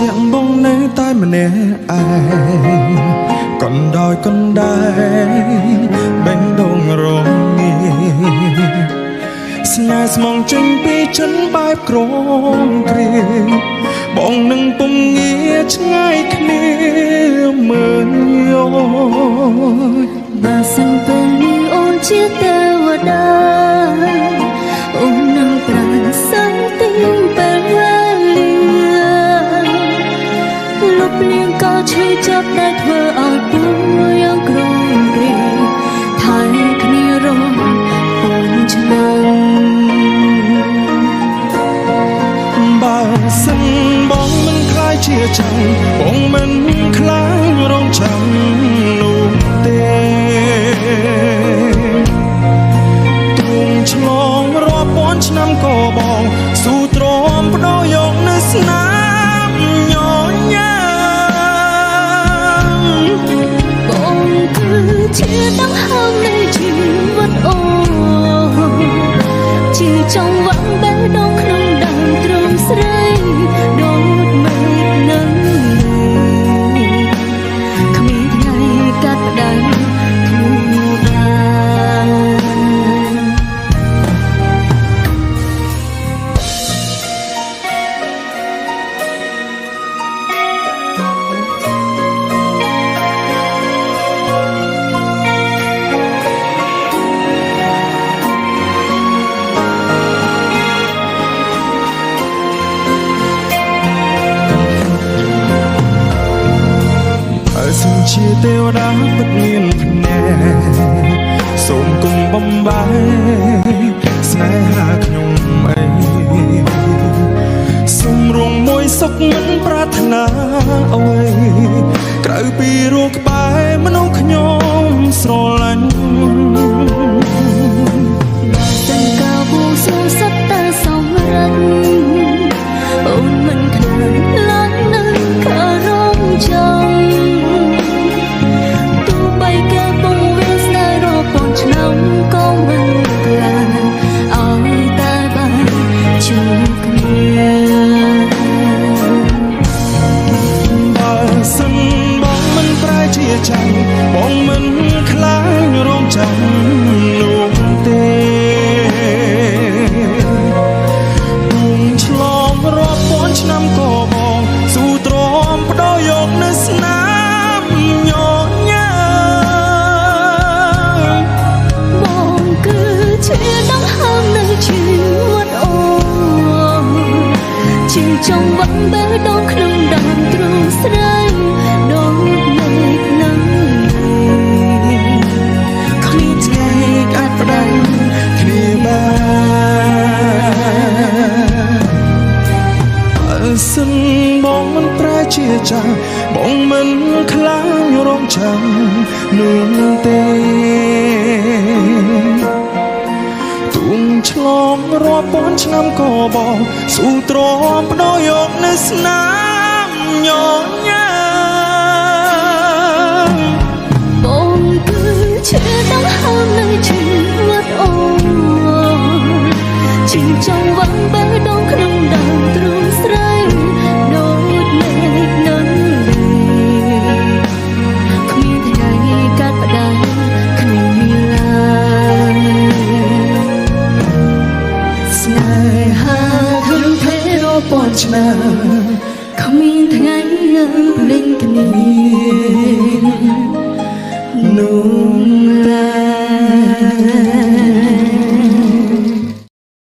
ជាបងនៅតែម្នាក់ឯងកណ្ដោយកណ្ដែងបេះដូងរងាស្នេហ៍ស្មងចេញពីចិនបែបក្រមគ្រាបងនឹងពុំងាឆ្ងាយគ្នាមើលយោបើសិនពេលនេះអូនជាទេវតាអូននឹងប្រាណសាំងទីពេលវេលាលុបលៀងក៏ឈឺចាប់ដែលធ្វើឲ្យពួរយ៉ាងក្រំគ្រាថែគ្នារងអូនឆ្នាំបើសិនបងមិនខ្លាចជាចាំបងមិនខ្លាចរងចាំនោះទេទុំឆ្លងរាប់ពាន់ឆ្នាំក៏បងស៊ូទ្រាំបដោយកនៅស្នាមញញ៉ាបងគឺជាដង្ហើមនៃជីវិតអូនជាចង់វ៉ាំបេះដូងក្នុងដើមទ្រង់ស្រីដូចមេឃនឹងគ្មានថ្ងៃកាត់ផ្ដាច់គ្នាបានសូមជាទេវតាពិតមានភ្នែកសូមគុំបំបាយស្នេហាខ្ញុំអីសូមរងមួយសុខមិនប្រាថ្នាអ្វីក្រៅពីរੂក្បែរមនុស្សខ្ញុំស្រឡាញ់តែកាបូសូសត្វតែសម្រិតអូនមិនខ្លាចឡើយនឹងក៏រងចាំឆ្នាំក៏មិនខ្លាចឲ្យតែបានជួបគ្នាបើសិនបងមិនប្រែជាចាំបងមិនខ្លាចរងចាំនោះទេទុំឆ្លងរាប់ពាន់ឆ្នាំក៏បងស៊ូទ្រាំបដោយកនៅស្នាមញញ៉ាជាដង្ហើមនៃជីវិតអូនជាចង់វ៉ាំបេះដូងក្នុងដើមទ្រង់ស្រីដូចមេឃនឹងគ្មានថ្ងៃកាត់ផ្ដាច់គ្នាបានបើសិនបងមិនប្រែជាចាំបងមិនខ្លាចរងចាំនោះទេទុំឆ្លងរាប់ពាន់ឆ្នាំក៏បងស៊ូទ្រាំបដោយកនៅស្នាមញញ៉ាបងគឺជាដង្ហើមនៃជីវិតអូនជាចង់វ៉ាំបេះដូងក្នុងដើមទ្រង់ស្រីដូចមេឃនឹងគ្មានថ្ងៃកាត់ផ្ដាច់គ្នាឡើយស្នេហាធ្វើthếរាប់ពាន់ឆ្នាំគ្មានថ្ងៃភ្លេចគ្នានោះតែ